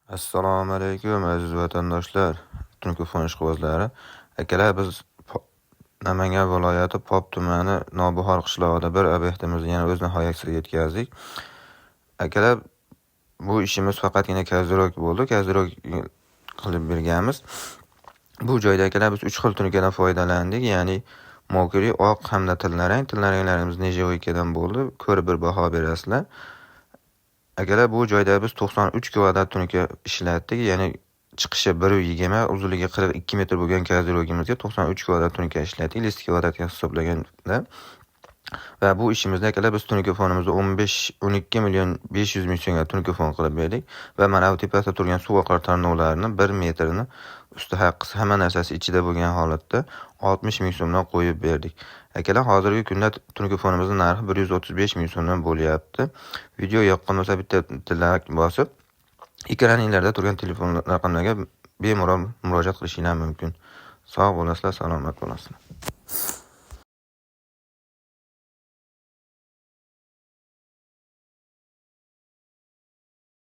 Assalomu alaykum aziz vatandoshlar, Tunkufon ishqibozlari. Akalar, biz Namangan viloyati Pop tumani Nobihor qishlog'ida bir obyektimizni yana o'z nihoyasiga yetkazdik. Akalar, bu ishimiz faqatgina kazirok bo'ldi. Kazirok qilib berganmiz. Bu joyda akalar biz 3 xil tunikadan foydalandik, ya'ni mokri, oq hamda tillarang. Tillaranglarimiz nejevikadan bo'ldi. Ko'rib bir baho berasizlar. Akalar, bu joyda biz 93 kvadrat tunika ishlatdik, ya'ni chiqishi 1,20, uzunligi 42 metr bo'lgan kazirogimizga 93 kvadrat tunika ishlatdik, list kvadratga hisoblaganda. Va bu ishimizda akalar biz tunika fonimizni 12 million 500 ming so'mga tunika fon qilib berdik va mana bu tepasida turgan suv oqar tarnovlarini 1 metrini usti haqqisi hamma narsasi ichida bo'lgan holatda 60 ming so'mdan qo'yib berdik. Akalar, hozirgi kunda tunika fonimizning narxi 135 ming so'mdan bo'lyapti. Video yoqqan bo'lsa bitta like bosib, ekraninglarda turgan telefon raqamlariga bemalol murojaat qilishingiz mumkin. Sog' bo'lasizlar, salomat bo'lasizlar.